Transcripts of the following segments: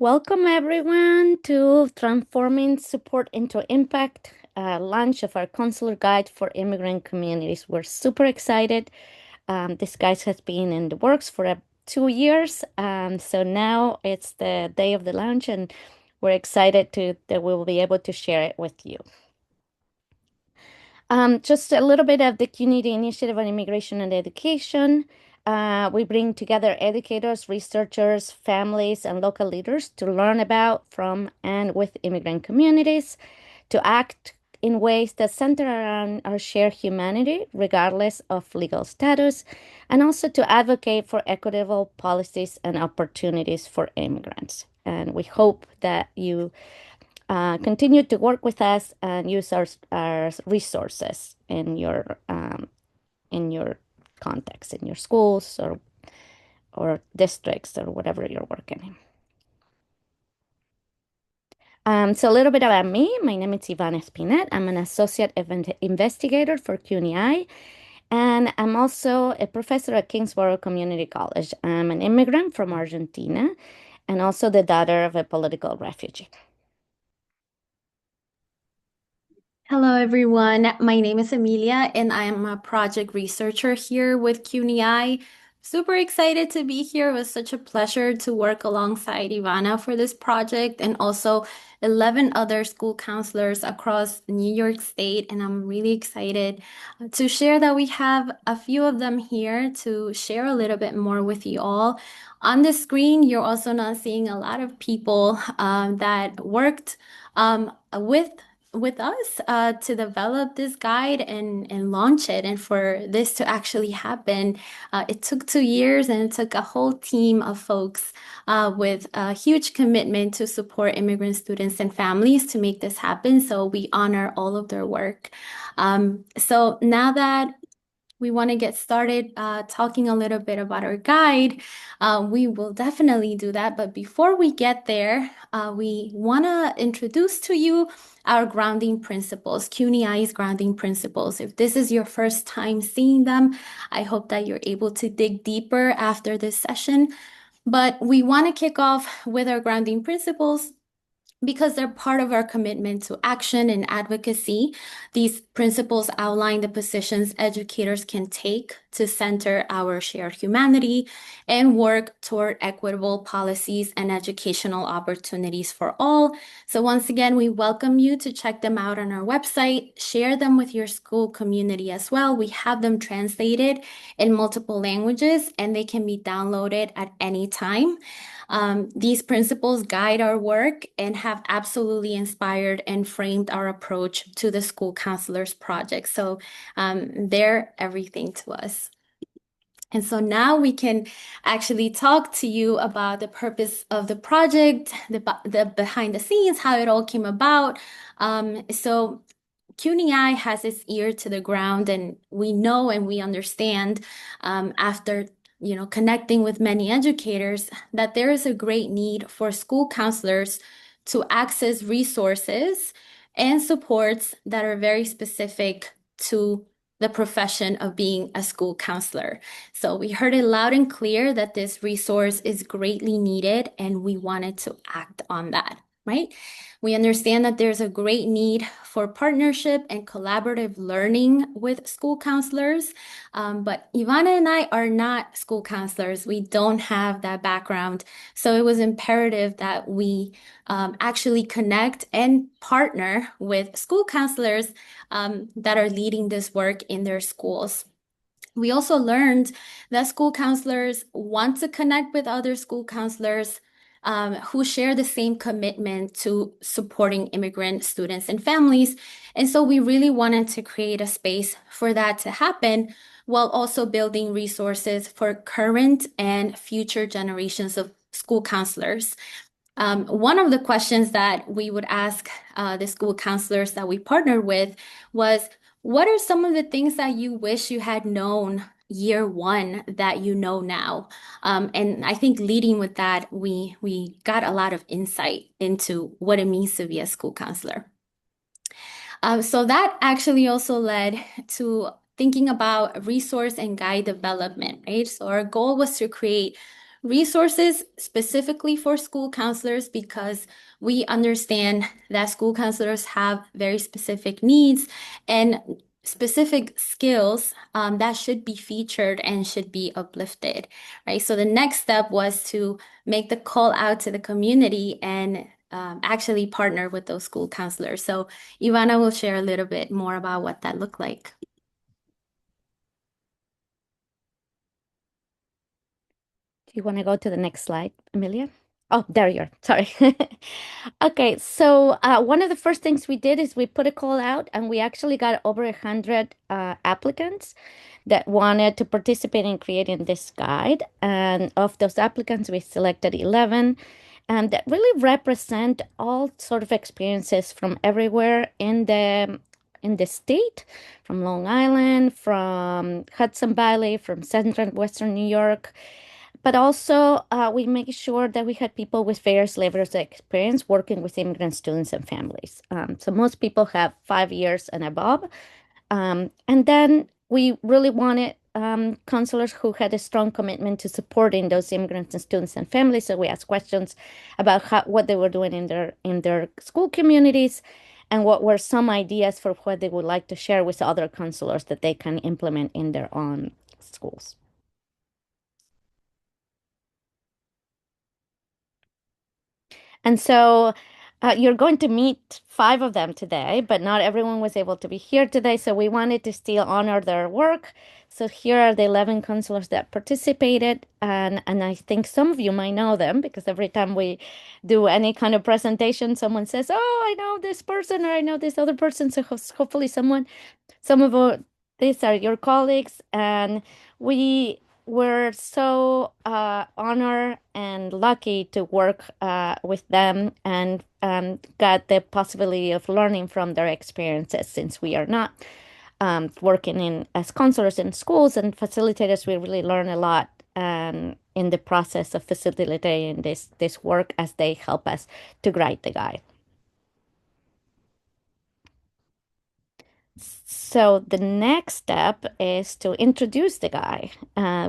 Welcome everyone to Transforming Support into Impact, launch of our Consular Guide for Immigrant Communities. We're super excited. This guide has been in the works for 2 years, so now it's the day of the launch, and we're excited that we will be able to share it with you. Just a little bit of the CUNY-Initiative on Immigration and Education. We bring together educators, researchers, families, and local leaders to learn about, from, and with immigrant communities, to act in ways that center around our shared humanity, regardless of legal status, and also to advocate for equitable policies and opportunities for immigrants. And we hope that you continue to work with us and use our resources in your context, in your schools or districts or whatever you're working in. So a little bit about me. My name is Ivana Espinet. I'm an associate investigator for CUNY-IIE, and I'm also a professor at Kingsborough Community College. I'm an immigrant from Argentina and also the daughter of a political refugee. Hello, everyone. My name is Emilia, and I'm a project researcher here with CUNY-IIE. Super excited to be here. It was such a pleasure to work alongside Ivana for this project and also 11 other school counselors across New York State. And I'm really excited to share that we have a few of them here to share a little bit more with you all. On the screen, you're also not seeing a lot of people that worked with us to develop this guide and launch it. And for this to actually happen, it took 2 years and it took a whole team of folks with a huge commitment to support immigrant students and families to make this happen. So we honor all of their work. So now that we want to get started talking a little bit about our guide, we will definitely do that. But before we get there, we want to introduce to you our grounding principles, CUNY-IIE's grounding principles. If this is your first time seeing them, I hope that you're able to dig deeper after this session. But we want to kick off with our grounding principles because they're part of our commitment to action and advocacy. These principles outline the positions educators can take to center our shared humanity and work toward equitable policies and educational opportunities for all. So once again, we welcome you to check them out on our website, share them with your school community as well. We have them translated in multiple languages and they can be downloaded at any time. These principles guide our work and have absolutely inspired and framed our approach to the school counselors project. So they're everything to us. And so now we can actually talk to you about the purpose of the project, the behind the scenes, how it all came about. So CUNY-IIE has its ear to the ground, and we know and we understand after connecting with many educators that there is a great need for school counselors to access resources and supports that are very specific to the profession of being a school counselor. So we heard it loud and clear that this resource is greatly needed and we wanted to act on that, right? We understand that there's a great need for partnership and collaborative learning with school counselors. But Ivana and I are not school counselors. We don't have that background. So it was imperative that we actually connect and partner with school counselors that are leading this work in their schools. We also learned that school counselors want to connect with other school counselors who share the same commitment to supporting immigrant students and families. And so we really wanted to create a space for that to happen while also building resources for current and future generations of school counselors. One of the questions that we would ask the school counselors that we partnered with was, what are some of the things that you wish you had known year one that you know now? And I think leading with that, we got a lot of insight into what it means to be a school counselor. So that actually also led to thinking about resource and guide development, right? So our goal was to create resources specifically for school counselors because we understand that school counselors have very specific needs and specific skills that should be featured and should be uplifted, right? So the next step was to make the call out to the community and actually partner with those school counselors. So Ivana will share a little bit more about what that looked like. Do you want to go to the next slide, Amelia? Oh, there you are. Sorry. Okay, so one of the first things we did is we put a call out, and we actually got over 100 applicants that wanted to participate in creating this guide. And of those applicants, we selected 11 that really represent all sort of experiences from everywhere in the state, from Long Island, from Hudson Valley, from Central and Western New York. But also, we make sure that we had people with various levels of experience working with immigrant students and families. So most people have 5 years and above. And then we really wanted counselors who had a strong commitment to supporting those immigrants and students and families. So we asked questions about what they were doing in their school communities and what were some ideas for what they would like to share with other counselors that they can implement in their own schools. And so you're going to meet five of them today, but not everyone was able to be here today. So we wanted to still honor their work. So here are the 11 counselors that participated. And I think some of you might know them because every time we do any kind of presentation, someone says, "Oh, I know this person," or "I know this other person." So hopefully some of these are your colleagues, and we were so honored and lucky to work with them and got the possibility of learning from their experiences since we are not working in as counselors in schools and facilitators. We really learn a lot in the process of facilitating this work as they help us to write the guide. So the next step is to introduce the guide,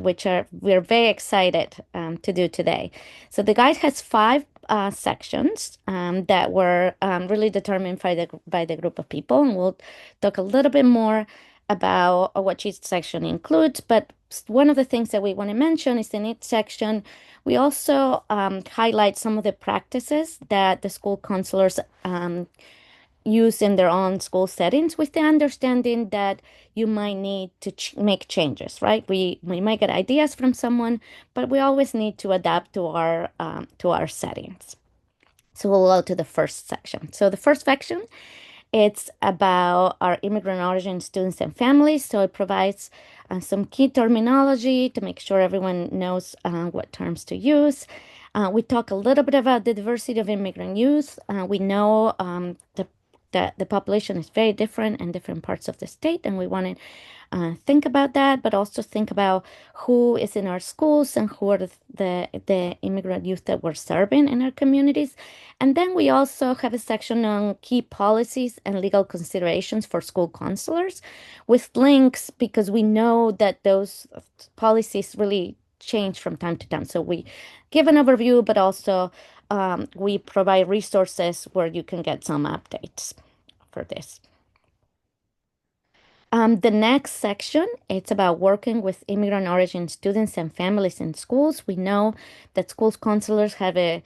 which we're very excited to do today. So the guide has five sections that were really determined by the group of people, and we'll talk a little bit more about what each section includes. But one of the things that we want to mention is in each section, we also highlight some of the practices that the school counselors use in their own school settings with the understanding that you might need to make changes, right? We might get ideas from someone, but we always need to adapt to our settings. So we'll go to the first section. So the first section, it's about our immigrant origin students and families. So it provides some key terminology to make sure everyone knows what terms to use. We talk a little bit about the diversity of immigrant youth. We know the population is very different in different parts of the state, and we want to think about that, but also think about who is in our schools and who are the immigrant youth that we're serving in our communities. And then we also have a section on key policies and legal considerations for school counselors with links because we know that those policies really change from time to time. So we give an overview, but also we provide resources where you can get some updates for this. The next section, it's about working with immigrant origin students and families in schools. We know that schools counselors have a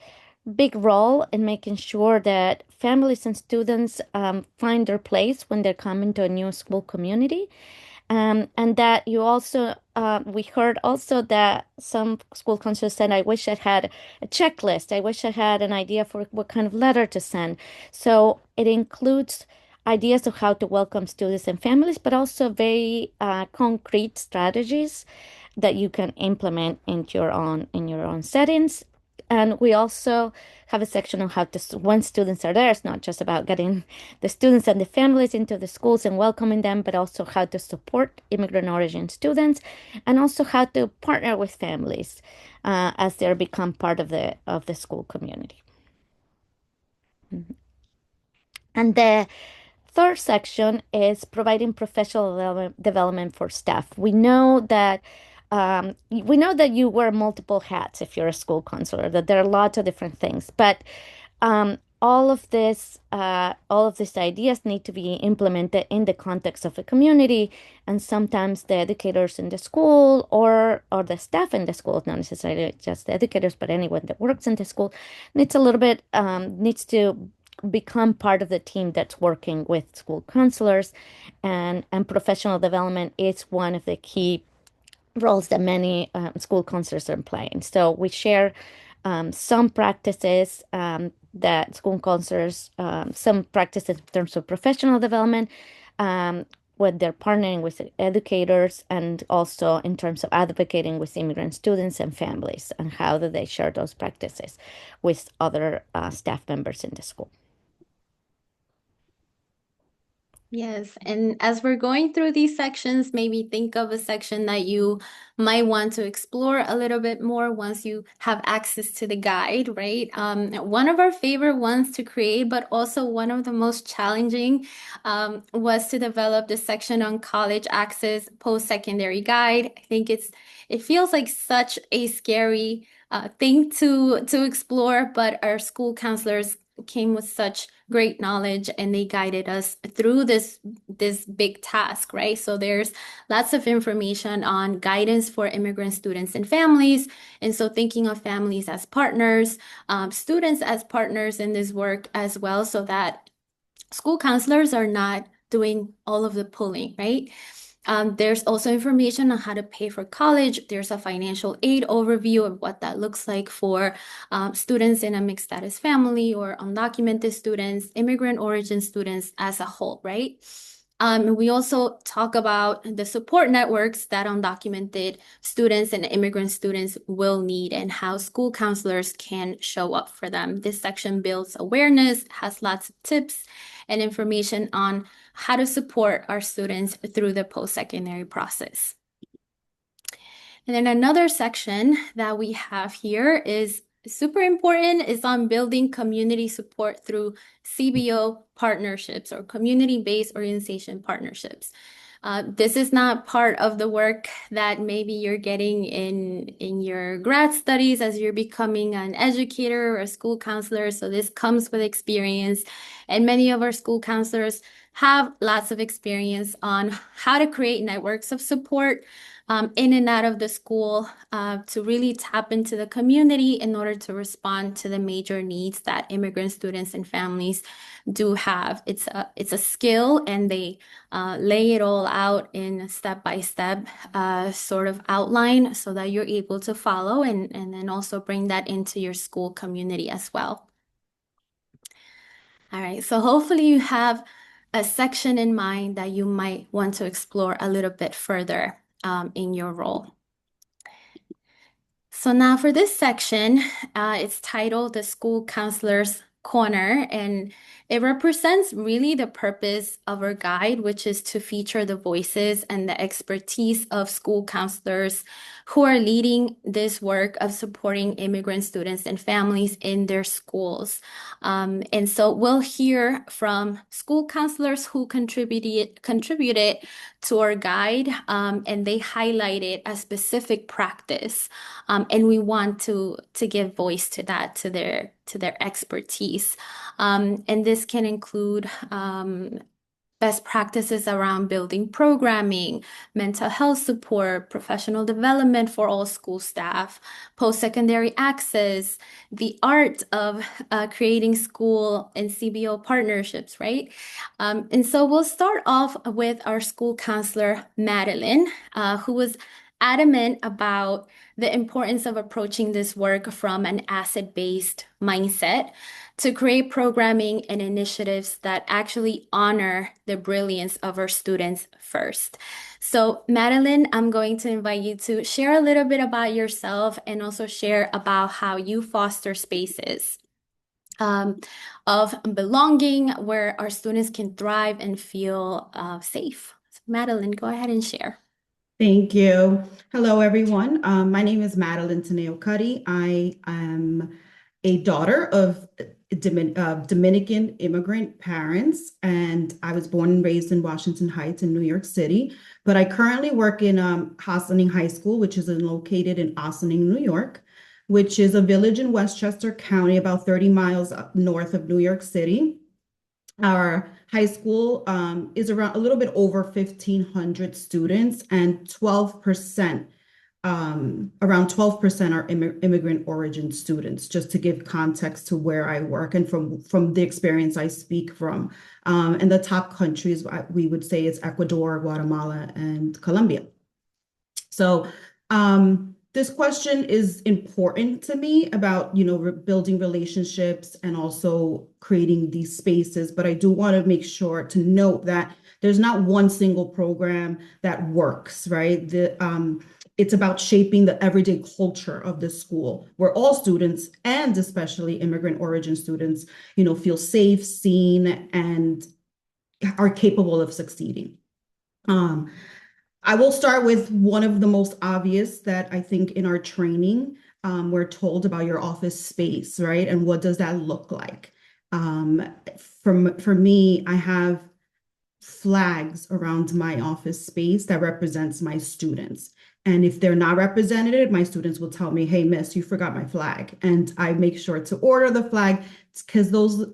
big role in making sure that families and students find their place when they're coming to a new school community. And that you also, we heard also that some school counselors said, I wish I had a checklist. I wish I had an idea for what kind of letter to send. So it includes ideas of how to welcome students and families, but also very concrete strategies that you can implement in your own settings. And we also have a section on how to, when students are there, it's not just about getting the students and the families into the schools and welcoming them, but also how to support immigrant origin students and also how to partner with families as they become part of the school community. And the third section is providing professional development for staff. We know that we know that you wear multiple hats if you're a school counselor, that there are lots of different things, but all of these ideas need to be implemented in the context of a community, and sometimes the educators in the school or the staff in the school, not necessarily just the educators, but anyone that works in the school, needs to become part of the team that's working with school counselors, and professional development is one of the key roles that many school counselors are playing. So we share some practices that school counselors, some practices in terms of professional development, um, when they're partnering with educators, and also in terms of advocating with immigrant students and families, and how do they share those practices with other staff members in the school. Yes, and as we're going through these sections, maybe think of a section that you might want to explore a little bit more once you have access to the guide, right? One of our favorite ones to create, but also one of the most challenging, was to develop the section on college access post-secondary guide. I think it feels like such a scary thing to explore, but our school counselors came with such great knowledge and they guided us through this big task, right? So there's lots of information on guidance for immigrant students and families. And so thinking of families as partners, students as partners in this work as well, so that school counselors are not doing all of the pulling, right? There's also information on how to pay for college. There's a financial aid overview of what that looks like for students in a mixed status family or undocumented students, immigrant origin students as a whole, right? We also talk about the support networks that undocumented students and immigrant students will need and how school counselors can show up for them. This section builds awareness, has lots of tips and information on how to support our students through the post-secondary process. And then another section that we have here is super important, is on building community support through CBO partnerships or community-based organization partnerships. This is not part of the work that maybe you're getting in your grad studies as you're becoming an educator or a school counselor. So this comes with experience. And many of our school counselors have lots of experience on how to create networks of support in and out of the school to really tap into the community in order to respond to the major needs that immigrant students and families do have. It's a skill, and they lay it all out in step-by-step sort of outline so that you're able to follow and then also bring that into your school community as well. All right, so hopefully you have a section in mind that you might want to explore a little bit further in your role. So now for this section, it's titled The School Counselor's Corner, and it represents really the purpose of our guide, which is to feature the voices and the expertise of school counselors who are leading this work of supporting immigrant students and families in their schools. And so we'll hear from school counselors who contributed to our guide, and they highlighted a specific practice. And we want to give voice to that, to their expertise. And this can include best practices around building programming, mental health support, professional development for all school staff, post-secondary access, the art of creating school and CBO partnerships, right? And so we'll start off with our school counselor, Madeline, who was adamant about the importance of approaching this work from an asset-based mindset to create programming and initiatives that actually honor the brilliance of our students first. So, Madeline, I'm going to invite you to share a little bit about yourself and also share about how you foster spaces of belonging where our students can thrive and feel safe. So, Madeline, go ahead and share. Thank you. Hello, everyone. My name is Madeline Tineo Cuddy. I am a daughter of Dominican immigrant parents, and I was born and raised in Washington Heights in New York City. But I currently work in Ossining High School, which is located in Ossining, New York, which is a village in Westchester County, about 30 miles up north of New York City. Our high school is around a little bit over 1,500 students, and 12%, around 12% are immigrant origin students, just to give context to where I work and from the experience I speak from. And the top countries we would say is Ecuador, Guatemala, and Colombia. So this question is important to me about, building relationships and also creating these spaces. But I do want to make sure to note that there's not one single program that works, right? It's about shaping the everyday culture of the school, where all students, and especially immigrant origin students, feel safe, seen, and are capable of succeeding. I will start with one of the most obvious that I think in our training, we're told about your office space, right? And what does that look like? For me, I have flags around my office space that represents my students. And if they're not represented, my students will tell me, hey, miss, you forgot my flag. And I make sure to order the flag because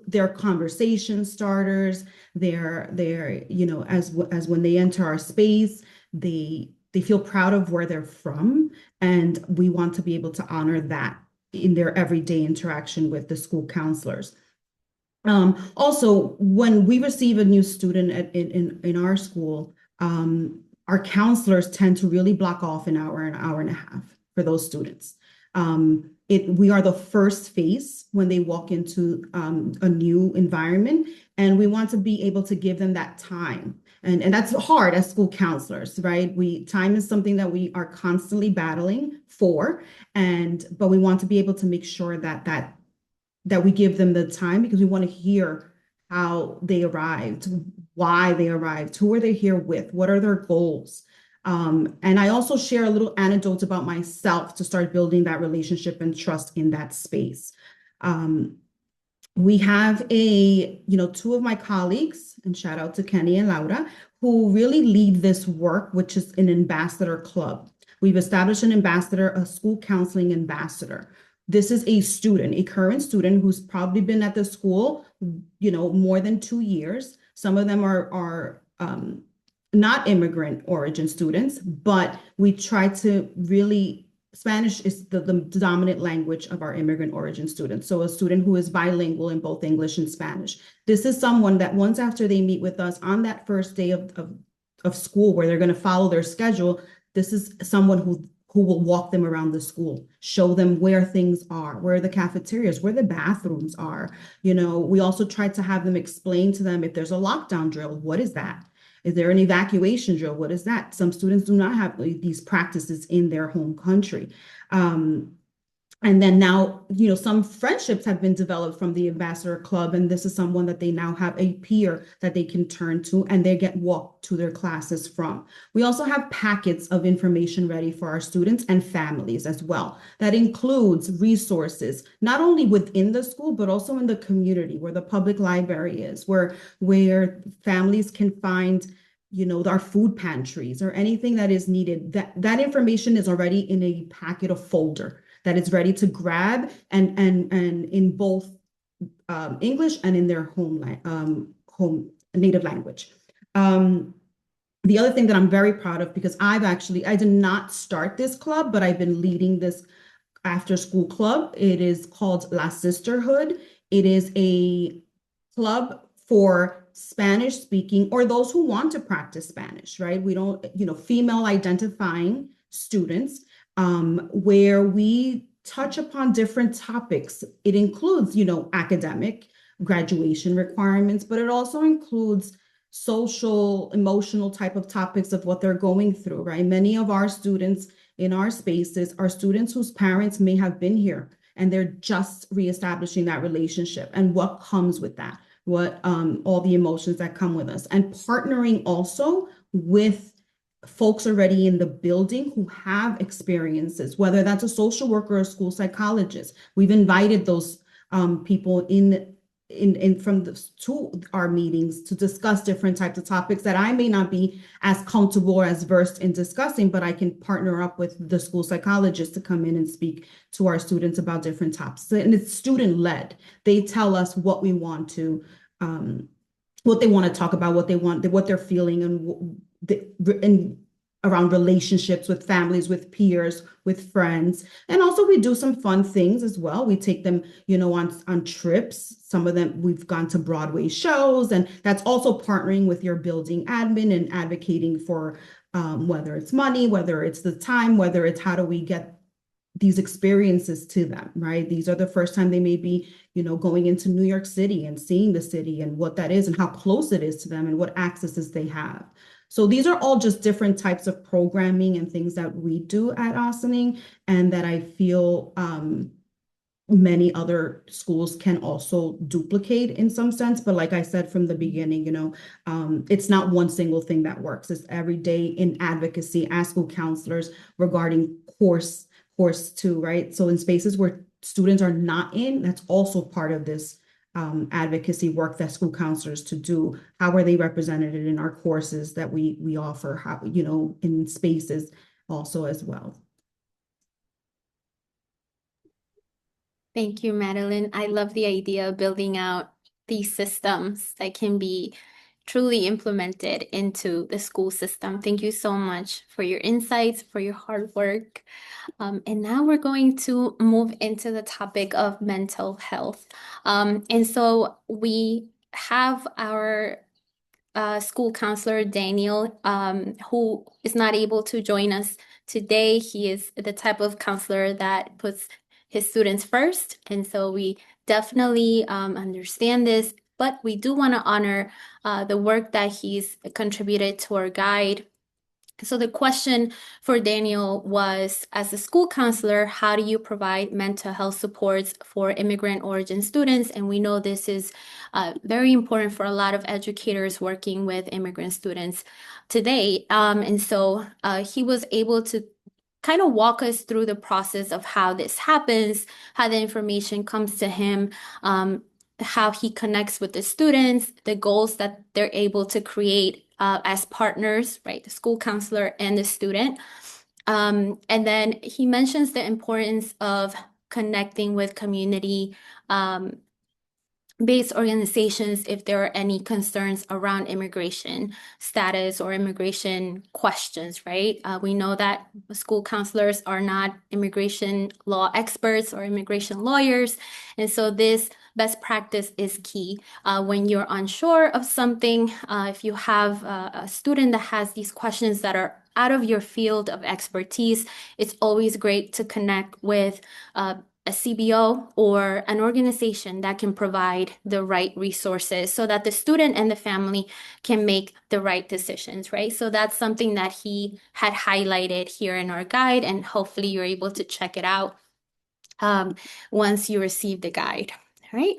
they're conversation starters. They're as when they enter our space, they feel proud of where they're from. And we want to be able to honor that in their everyday interaction with the school counselors. Also, when we receive a new student in our school, our counselors tend to really block off an hour and a half for those students. We are the first face when they walk into a new environment, and we want to be able to give them that time. And that's hard as school counselors, right? Time is something that we are constantly battling for, but we want to be able to make sure that we give them the time, because we want to hear how they arrived, why they arrived, who are they here with, what are their goals. And I also share a little anecdote about myself to start building that relationship and trust in that space. We have two of my colleagues, and shout out to Kenny and Laura, who really lead this work, which is an ambassador club. We've established an ambassador, a school counseling ambassador. This is a current student who's probably been at the school, more than 2 years. Some of them are not immigrant origin students, but we try to really, Spanish is the dominant language of our immigrant origin students. So a student who is bilingual in both English and Spanish. This is someone that once after they meet with us on that first day of school, where they're going to follow their schedule, this is someone who will walk them around the school, show them where things are, where the cafeterias, where the bathrooms are. We also try to have them explain to them if there's a lockdown drill, what is that? Is there an evacuation drill? What is that? Some students do not have these practices in their home country. And then now, some friendships have been developed from the Ambassador Club, and this is someone that they now have a peer that they can turn to, and they get walked to their classes from. We also have packets of information ready for our students and families as well. That includes resources, not only within the school, but also in the community, where the public library is, where families can find our food pantries or anything that is needed. That information is already in a packet of folder that is ready to grab, and in both English and in their home native language. The other thing that I'm very proud of, because I did not start this club, but I've been leading this after school club. It is called La Sisterhood. It is a club for Spanish speaking, or those who want to practice Spanish, right? We don't, female identifying students, where we touch upon different topics. It includes, academic graduation requirements, but it also includes social, emotional type of topics of what they're going through, right? Many of our students in our spaces are students whose parents may have been here, and they're just reestablishing that relationship and what comes with that, all the emotions that come with us, and partnering also with folks already in the building who have experiences, whether that's a social worker or a school psychologist. We've invited those people in to our meetings to discuss different types of topics that I may not be as comfortable or as versed in discussing, but I can partner up with the school psychologist to come in and speak to our students about different topics. And it's student-led. They tell us what we want to, what they want to talk about, what they want, what they're feeling, and around relationships with families, with peers, with friends. And also we do some fun things as well. We take them, on trips. Some of them, we've gone to Broadway shows, and that's also partnering with your building admin and advocating for whether it's money, whether it's the time, whether it's how do we get these experiences to them, right? These are the first time they may be, going into New York City and seeing the city and what that is and how close it is to them and what accesses they have. So these are all just different types of programming and things that we do at Ossining, and that I feel many other schools can also duplicate in some sense. But like I said from the beginning, it's not one single thing that works. It's every day in advocacy as school counselors regarding course two, right? So in spaces where students are not in, that's also part of this advocacy work that school counselors to do. How are they represented in our courses that we offer, how, in spaces also as well. Thank you, Madeline. I love the idea of building out these systems that can be truly implemented into the school system. Thank you so much for your insights, for your hard work. And now we're going to move into the topic of mental health. And so we have our school counselor, Daniel, who is not able to join us today. He is the type of counselor that puts his students first. And so we definitely understand this, but we do want to honor the work that he's contributed to our guide. So the question for Daniel was, as a school counselor, how do you provide mental health supports for immigrant origin students? And we know this is very important for a lot of educators working with immigrant students today. And so he was able to kind of walk us through the process of how this happens, how the information comes to him, how he connects with the students, the goals that they're able to create as partners, right? The school counselor and the student. And then he mentions the importance of connecting with community based organizations if there are any concerns around immigration status or immigration questions, right? We know that school counselors are not immigration law experts or immigration lawyers. And so this best practice is key. When you're unsure of something, if you have a student that has these questions that are out of your field of expertise, it's always great to connect with a CBO or an organization that can provide the right resources so that the student and the family can make the right decisions, right? So that's something that he had highlighted here in our guide, and hopefully you're able to check it out once you receive the guide, all right?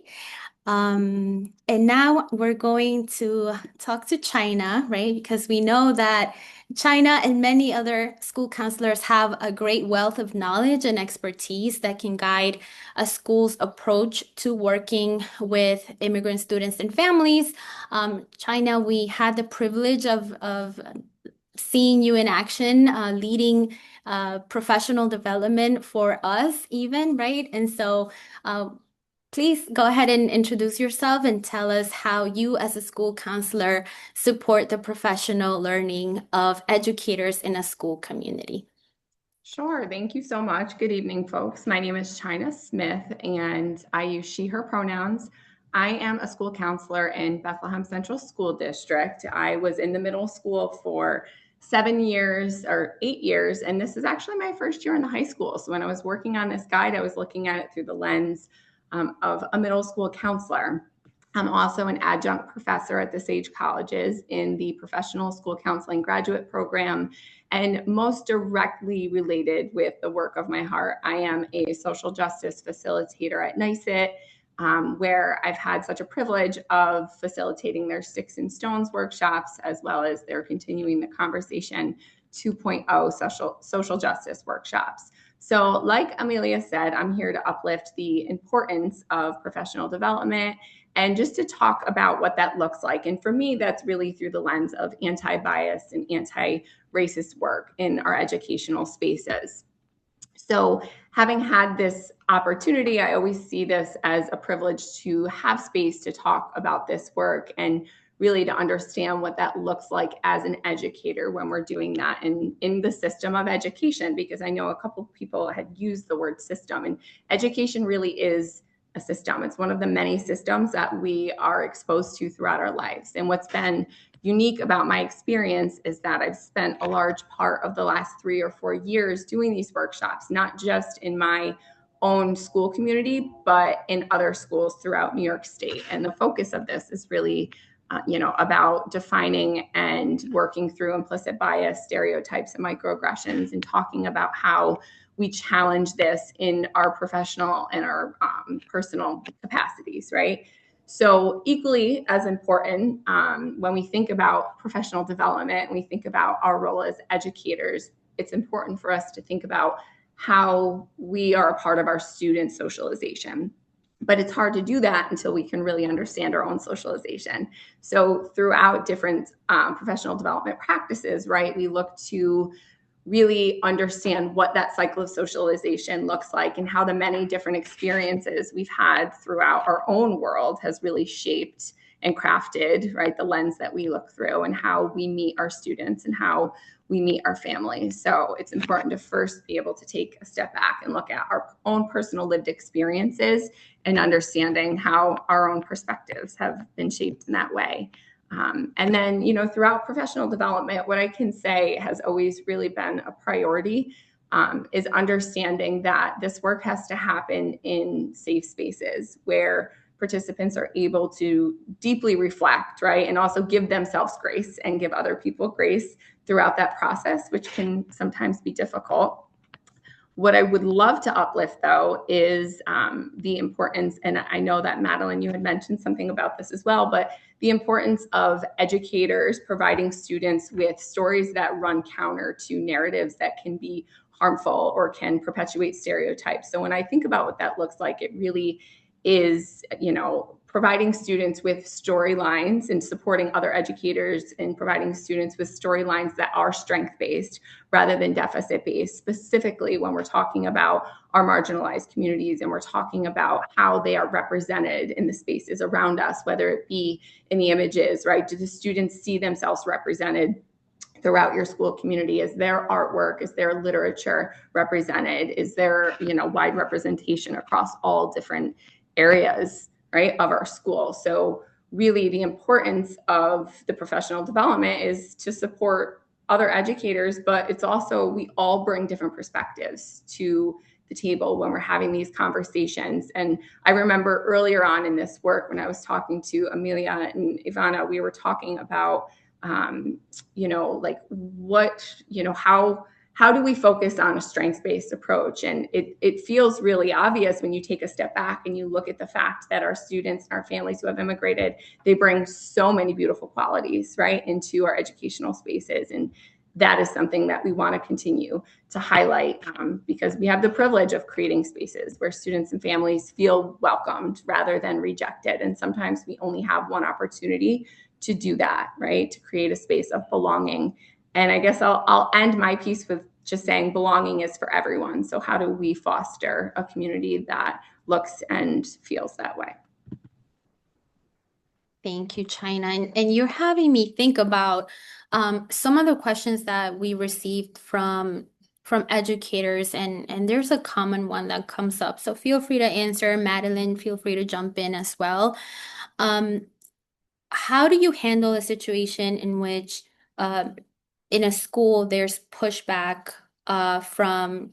And now we're going to talk to Chynna, right? Because we know that Chynna and many other school counselors have a great wealth of knowledge and expertise that can guide a school's approach to working with immigrant students and families. Chynna, we had the privilege of seeing you in action, leading professional development for us even, right? And so please go ahead and introduce yourself and tell us how you as a school counselor support the professional learning of educators in a school community. Sure. Thank you so much. Good evening, folks. My name is Chynna Smith, and I use she, her pronouns. I am a school counselor in Bethlehem Central School District. I was in the middle school for 7 years or 8 years, and this is actually my first year in the high school. So when I was working on this guide, I was looking at it through the lens of a middle school counselor. I'm also an adjunct professor at the Sage Colleges in the professional school counseling graduate program. And most directly related with the work of my heart, I am a social justice facilitator at NICET, where I've had such a privilege of facilitating their Sticks and Stones workshops, as well as their Continuing the Conversation 2.0 social justice workshops. So like Emilia said, I'm here to uplift the importance of professional development and just to talk about what that looks like. And for me, that's really through the lens of anti-bias and anti-racist work in our educational spaces. So having had this opportunity, I always see this as a privilege to have space to talk about this work and really to understand what that looks like as an educator when we're doing that in the system of education, because I know a couple of people had used the word system, and education really is a system. It's one of the many systems that we are exposed to throughout our lives. And what's been unique about my experience is that I've spent a large part of the last 3 or 4 years doing these workshops, not just in my own school community, but in other schools throughout New York State. And the focus of this is really about defining and working through implicit bias, stereotypes, and microaggressions, and talking about how we challenge this in our professional and our personal capacities, right? So equally as important, when we think about professional development, we think about our role as educators, it's important for us to think about how we are a part of our students' socialization. But it's hard to do that until we can really understand our own socialization. So throughout different professional development practices, right, we look to really understand what that cycle of socialization looks like and how the many different experiences we've had throughout our own world has really shaped and crafted, right, the lens that we look through and how we meet our students and how we meet our families. So it's important to first be able to take a step back and look at our own personal lived experiences and understanding how our own perspectives have been shaped in that way. And then, throughout professional development, what I can say has always really been a priority is understanding that this work has to happen in safe spaces where participants are able to deeply reflect, right? And also give themselves grace and give other people grace throughout that process, which can sometimes be difficult. What I would love to uplift, though, is the importance, and I know that Madeline, you had mentioned something about this as well, but the importance of educators providing students with stories that run counter to narratives that can be harmful or can perpetuate stereotypes. So when I think about what that looks like, it really is, providing students with storylines and supporting other educators and providing students with storylines that are strength-based rather than deficit-based, specifically when we're talking about our marginalized communities and we're talking about how they are represented in the spaces around us, whether it be in the images, right? Do the students see themselves represented throughout your school community? Is their artwork, is their literature represented? Is there, wide representation across all different areas, right, of our school? So really the importance of the professional development is to support other educators, but it's also, we all bring different perspectives to the table when we're having these conversations. And I remember earlier on in this work, when I was talking to Emilia and Ivana, we were talking about, how do we focus on a strengths-based approach? And it feels really obvious when you take a step back and you look at the fact that our students and our families who have immigrated, they bring so many beautiful qualities, right, into our educational spaces. And that is something that we want to continue to highlight because we have the privilege of creating spaces where students and families feel welcomed rather than rejected. And sometimes we only have one opportunity to do that, right, to create a space of belonging. And I guess I'll end my piece with just saying belonging is for everyone. So how do we foster a community that looks and feels that way? Thank you, Chynna. And you're having me think about some of the questions that we received from educators, and there's a common one that comes up. So feel free to answer. Madeline, feel free to jump in as well. How do you handle a situation in which in a school there's pushback from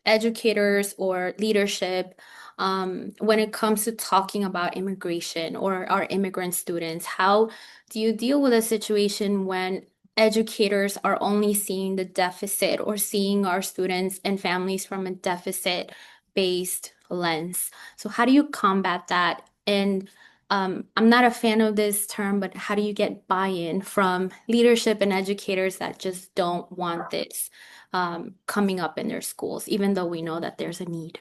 educators or leadership when it comes to talking about immigration or our immigrant students? How do you deal with a situation when educators are only seeing the deficit or seeing our students and families from a deficit-based lens? So how do you combat that? And I'm not a fan of this term, but how do you get buy-in from leadership and educators that just don't want this coming up in their schools, even though we know that there's a need?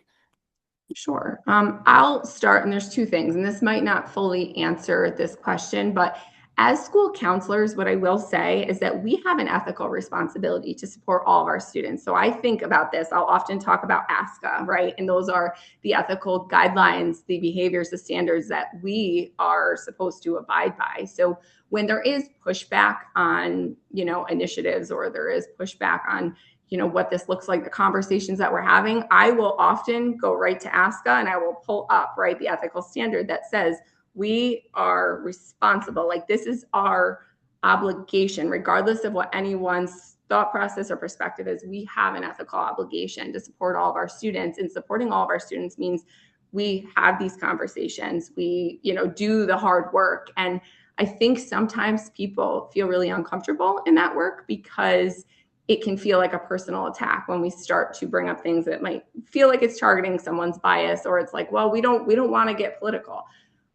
Sure. I'll start, and there's two things, and this might not fully answer this question, but as school counselors, what I will say is that we have an ethical responsibility to support all of our students. So I think about this, I'll often talk about ASCA, right? And those are the ethical guidelines, the behaviors, the standards that we are supposed to abide by. So when there is pushback on, initiatives, or there is pushback on what this looks like, the conversations that we're having, I will often go right to ASCA and I will pull up, right, the ethical standard that says we are responsible. Like, this is our obligation, regardless of what anyone's thought process or perspective is. We have an ethical obligation to support all of our students, and supporting all of our students means we have these conversations, we, do the hard work. And I think sometimes people feel really uncomfortable in that work because it can feel like a personal attack when we start to bring up things that might feel like it's targeting someone's bias, or it's like, well, we don't want to get political.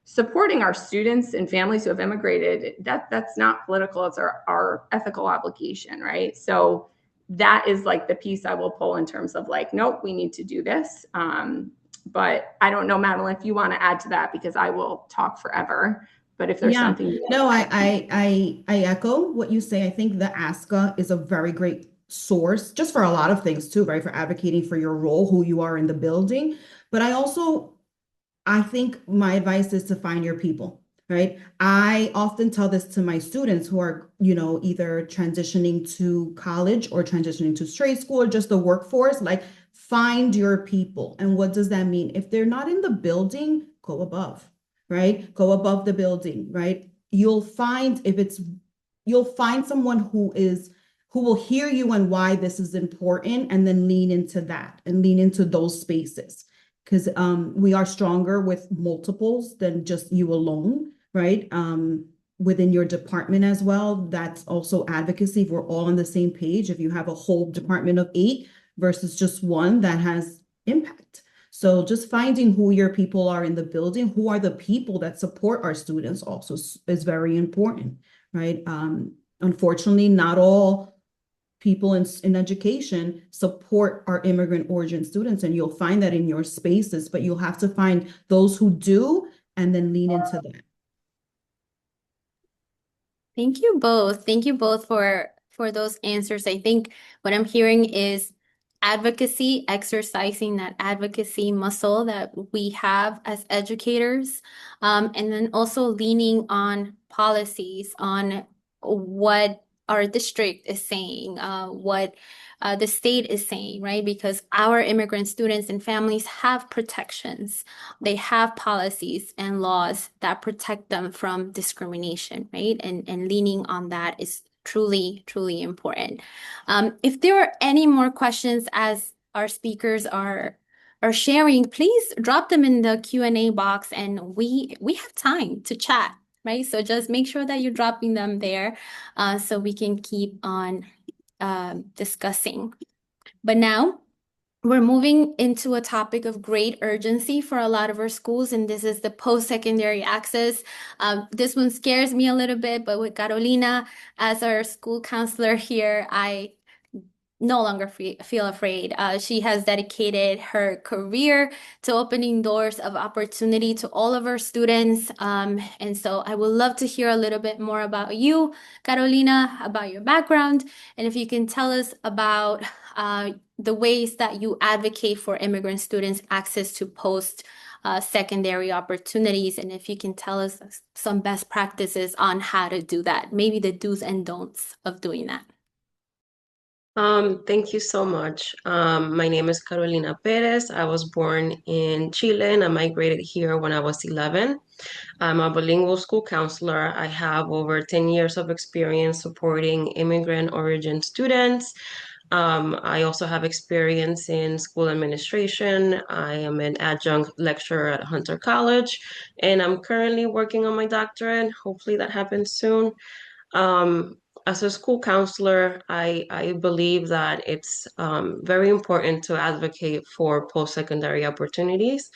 Supporting our students and families who have immigrated, that's not political. It's our ethical obligation, right? So that is like the piece I will pull in terms of like, nope, we need to do this. But I don't know, Madeline, if you want to add to that, because I will talk forever. But if there's something. No, I echo what you say. I think the ASCA is a very great source just for a lot of things too, right? For advocating for your role, who you are in the building. But I think my advice is to find your people, right? I often tell this to my students who are, either transitioning to college or transitioning to trade school or just the workforce, like, find your people. And what does that mean? If they're not in the building, go above, right? Go above the building, right? You'll find someone who will hear you and why this is important, and then lean into that and lean into those spaces. Because we are stronger with multiples than just you alone, right? Within your department as well. That's also advocacy. If we're all on the same page, if you have a whole department of 8 versus just one, that has impact. So just finding who your people are in the building, who are the people that support our students also is very important, right? Unfortunately, not all people in education support our immigrant origin students, and you'll find that in your spaces, but you'll have to find those who do and then lean into that. Thank you both. Thank you both for those answers. I think what I'm hearing is advocacy, exercising that advocacy muscle that we have as educators, and then also leaning on policies, on what our district is saying, what the state is saying, right? Because our immigrant students and families have protections. They have policies and laws that protect them from discrimination, right? And leaning on that is truly, truly important. If there are any more questions as our speakers are sharing, please drop them in the Q&A box, and we have time to chat, right? So just make sure that you're dropping them there so we can keep on discussing. But now we're moving into a topic of great urgency for a lot of our schools, and this is the post-secondary access. This one scares me a little bit, but with Carolina as our school counselor here, I no longer feel afraid. She has dedicated her career to opening doors of opportunity to all of our students. And so I would love to hear a little bit more about you, Carolina, about your background, and if you can tell us about the ways that you advocate for immigrant students' access to post-secondary opportunities, and if you can tell us some best practices on how to do that, maybe the do's and don'ts of doing that. Thank you so much. My name is Carolina Perez. I was born in Chile and I migrated here when I was 11. I'm a bilingual school counselor. I have over 10 years of experience supporting immigrant origin students. I also have experience in school administration. I am an adjunct lecturer at Hunter College, and I'm currently working on my doctorate. Hopefully that happens soon. as a school counselor, I believe that it's very important to advocate for post-secondary opportunities.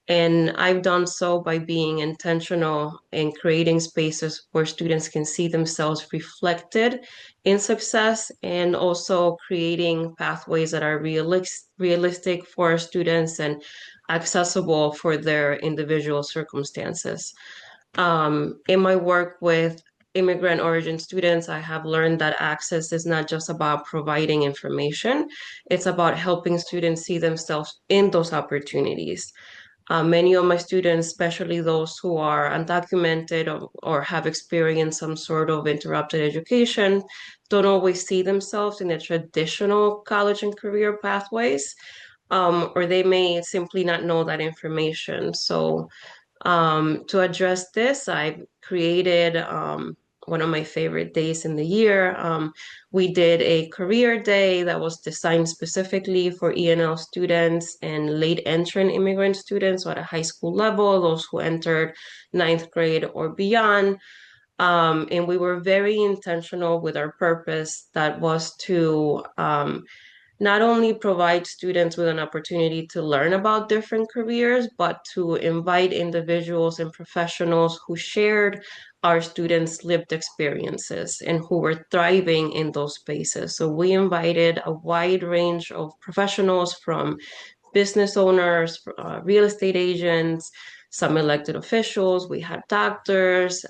And I've done so by being intentional in creating spaces where students can see themselves reflected in success, and also creating pathways that are realistic for students and accessible for their individual circumstances. In my work with immigrant origin students, I have learned that access is not just about providing information, it's about helping students see themselves in those opportunities. Many of my students, especially those who are undocumented or have experienced some sort of interrupted education, don't always see themselves in the traditional college and career pathways, or they may simply not know that information. So to address this, I've created one of my favorite days in the year. We did a career day that was designed specifically for ENL students and late entrant immigrant students, so at a high school level, those who entered ninth grade or beyond. And we were very intentional with our purpose, that was to not only provide students with an opportunity to learn about different careers, but to invite individuals and professionals who shared our students' lived experiences and who were thriving in those spaces. So we invited a wide range of professionals, from business owners, real estate agents, some elected officials. We had doctors,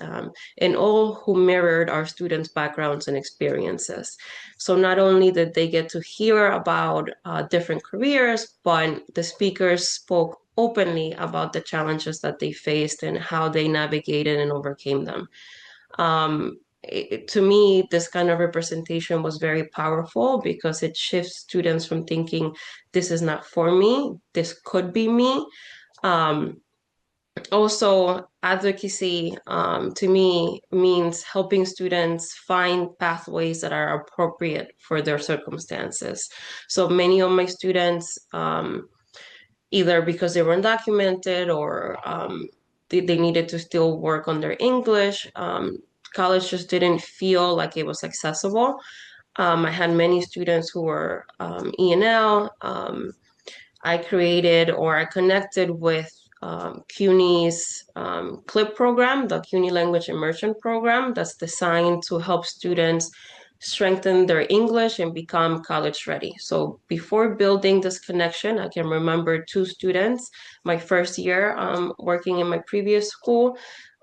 and all who mirrored our students' backgrounds and experiences. So not only did they get to hear about different careers, but the speakers spoke openly about the challenges that they faced and how they navigated and overcame them. To me, this kind of representation was very powerful because it shifts students from thinking, this is not for me, this could be me. Also, advocacy to me means helping students find pathways that are appropriate for their circumstances. So many of my students, either because they were undocumented or they needed to still work on their English, college just didn't feel like it was accessible. I had many students who were ENL. I created, or I connected with CUNY's CLIP program, the CUNY Language Immersion Program, that's designed to help students strengthen their English and become college ready. So before building this connection, I can remember two students, my first year working in my previous school.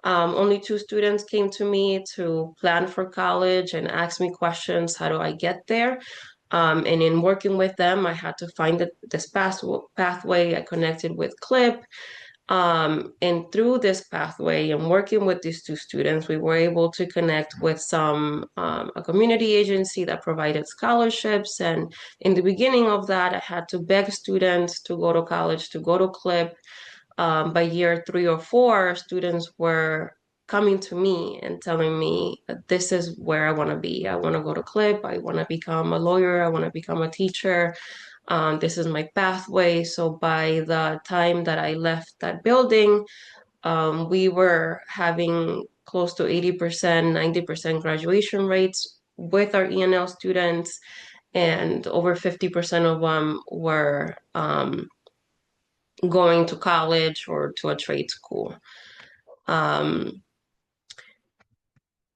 Only two students came to me to plan for college and ask me questions. How do I get there? And in working with them, I had to find this pathway. I connected with CLIP. And through this pathway and working with these two students, we were able to connect with a community agency that provided scholarships. And in the beginning of that, I had to beg students to go to college, to go to CLIP. By year 3 or 4, students were coming to me and telling me, this is where I want to be. I want to go to CLIP. I want to become a lawyer. I want to become a teacher. This is my pathway. So by the time that I left that building, we were having close to 80%, 90% graduation rates with our ENL students, and over 50% of them were going to college or to a trade school.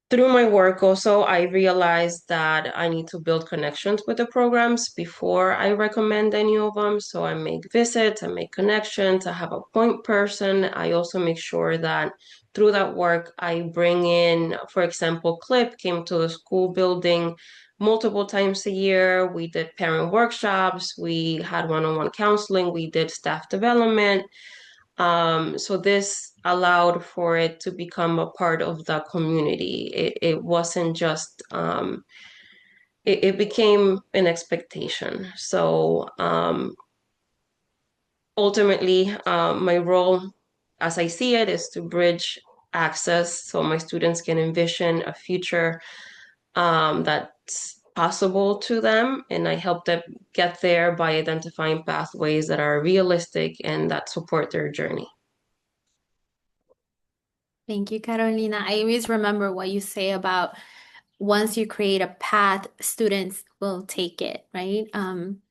Through my work also, I realized that I need to build connections with the programs before I recommend any of them. So I make visits, I make connections, I have a point person. I also make sure that through that work, I bring in, for example, CLIP came to the school building multiple times a year. We did parent workshops, we had one-on-one counseling, we did staff development. So this allowed for it to become a part of the community. It wasn't just, it became an expectation. So ultimately, my role, as I see it, is to bridge access so my students can envision a future that's possible to them. And I help them get there by identifying pathways that are realistic and that support their journey. Thank you, Carolina. I always remember what you say about once you create a path, students will take it, right?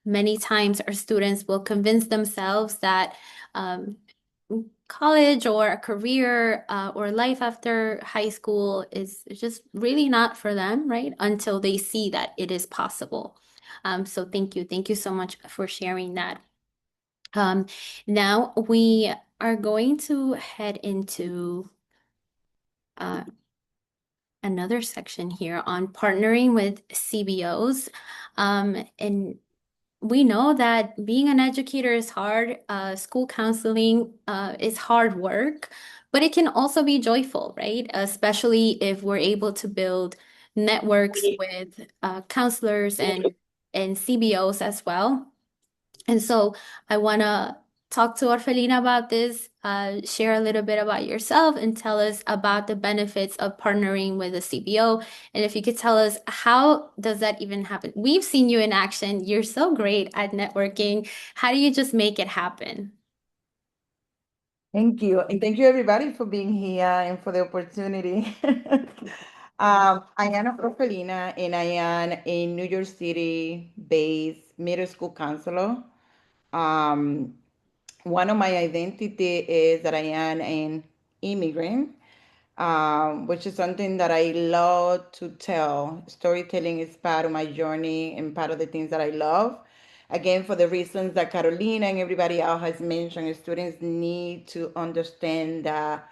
Many times our students will convince themselves that college or a career or life after high school is just really not for them, right? Until they see that it is possible. So thank you. Thank you so much for sharing that. Now we are going to head into another section here on partnering with CBOs. And we know that being an educator is hard. School counseling is hard work, but it can also be joyful, right? Especially if we're able to build networks with counselors and CBOs as well. And so I want to talk to Orfelina about this, share a little bit about yourself, and tell us about the benefits of partnering with a CBO. And if you could tell us, how does that even happen? We've seen you in action. You're so great at networking. How do you just make it happen? Thank you. And thank you, everybody, for being here and for the opportunity. I am Orfelina, and I am a New York City-based middle school counselor. One of my identity is that I am an immigrant, which is something that I love to tell. Storytelling is part of my journey and part of the things that I love. Again, for the reasons that Carolina and everybody else has mentioned, students need to understand that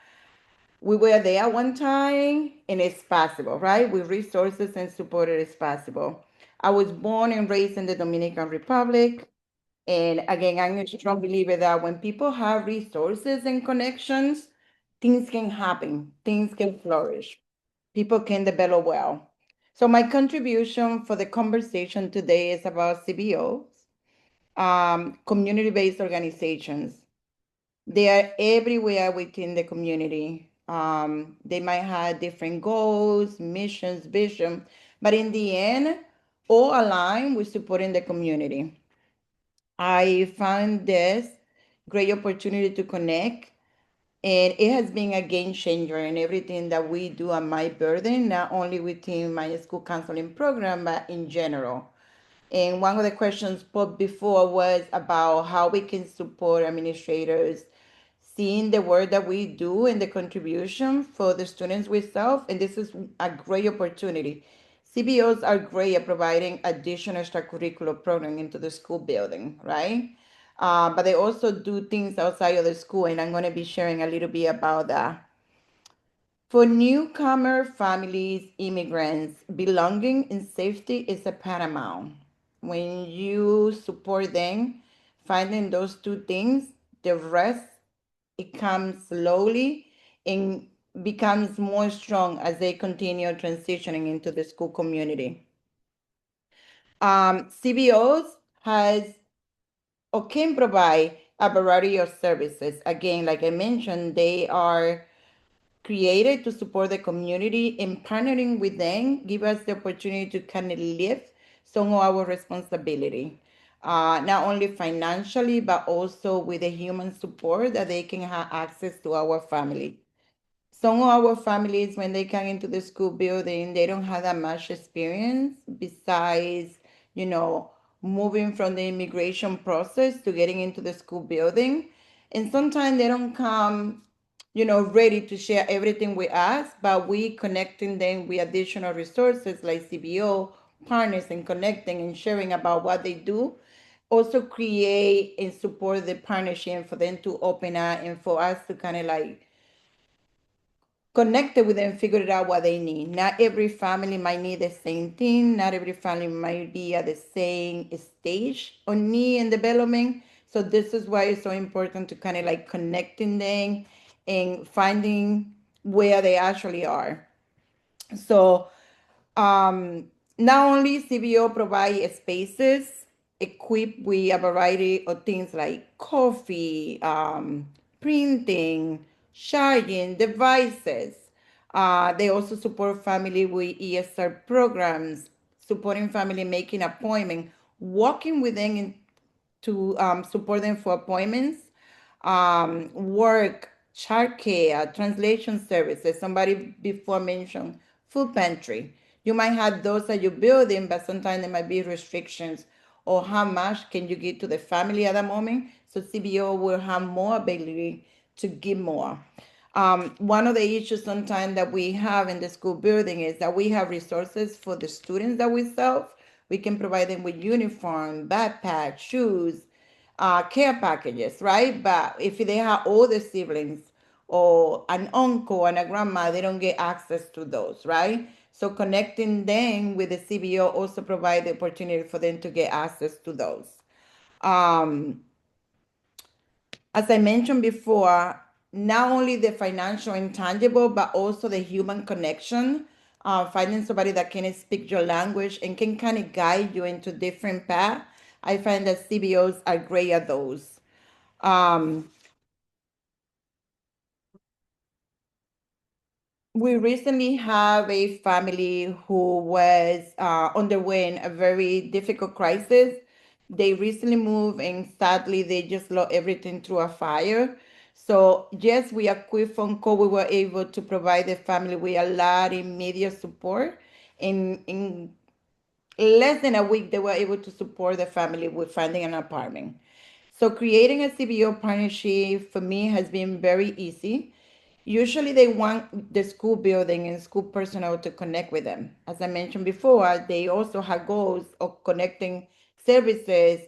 we were there one time and it's possible, right? With resources and support, it is possible. I was born and raised in the Dominican Republic. And again, I'm a strong believer that when people have resources and connections, things can happen, things can flourish, people can develop well. So, my contribution for the conversation today is about CBOs, community based organizations. They are everywhere within the community. They might have different goals, missions, vision, but in the end, all align with supporting the community. I found this great opportunity to connect, and it has been a game changer in everything that we do on my burden, not only within my school counseling program, but in general. And one of the questions put before was about how we can support administrators, seeing the work that we do and the contribution for the students we serve. And this is a great opportunity. CBOs are great at providing additional extracurricular programming into the school building, right? But they also do things outside of the school, and I'm going to be sharing a little bit about that. For newcomer families, immigrants, belonging and safety is a paramount. When you support them, finding those two things, the rest, it comes slowly and becomes more strong as they continue transitioning into the school community. CBOs has or can provide a variety of services. Again, like I mentioned, they are created to support the community, and partnering with them give us the opportunity to kind of lift some of our responsibility, not only financially, but also with the human support that they can have access to our family. Some of our families, when they come into the school building, they don't have that much experience besides, you know, moving from the immigration process to getting into the school building. And sometimes they don't come, ready to share everything with us, but we connecting them with additional resources like CBO partners and connecting and sharing about what they do also create and support the partnership for them to open up and for us to kind of like connected with them, figured out what they need. Not every family might need the same thing. Not every family might be at the same stage of need and development. So this is why it's so important to kind of like connecting them and finding where they actually are. So not only CBO provide spaces equipped with a variety of things like coffee, printing, charging devices. They also support family with ESR programs, supporting family making appointment, walking with them to support them for appointments, work, childcare, translation services. Somebody before mentioned food pantry, You might have those at your building, but sometimes there might be restrictions or how much can you give to the family at that moment. So CBO will have more ability to give more. One of the issues sometimes that we have in the school building is that we have resources for the students that we serve. We can provide them with uniform, backpack, shoes, care packages, right? But if they have older siblings or an uncle and a grandma, they don't get access to those, right? So connecting them with the CBO also provide the opportunity for them to get access to those. As I mentioned before, not only the financial intangible, but also the human connection. Finding somebody that can speak your language and can kind of guide you into different paths. I find that CBOs are great at those. We recently have a family who was underwent a very difficult crisis. They recently moved and sadly they just lost everything through a fire. So yes, we a quick phone call. We were able to provide the family with a lot of immediate support. In less than a week, they were able to support the family with finding an apartment. So creating a CBO partnership for me has been very easy. Usually they want the school building and school personnel to connect with them. As I mentioned before, they also have goals of connecting services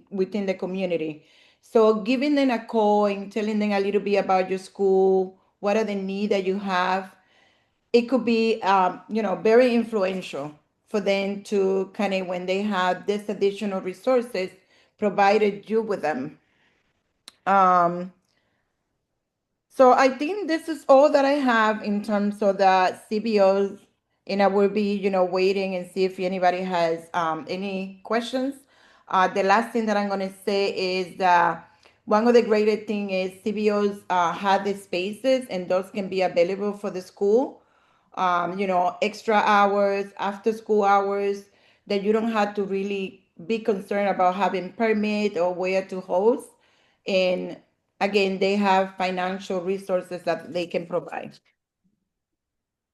within the community. So giving them a call and telling them a little bit about your school, what are the needs that you have, it could be very influential for them to kind of, when they have this additional resources, provided you with them. So I think this is all that I have in terms of the CBOs, and I will be, waiting and see if anybody has any questions. The last thing that I'm going to say is that one of the greatest thing is CBOs have the spaces, and those can be available for the school. Extra hours, after school hours, that you don't have to really be concerned about having permit or where to host. And again, they have financial resources that they can provide.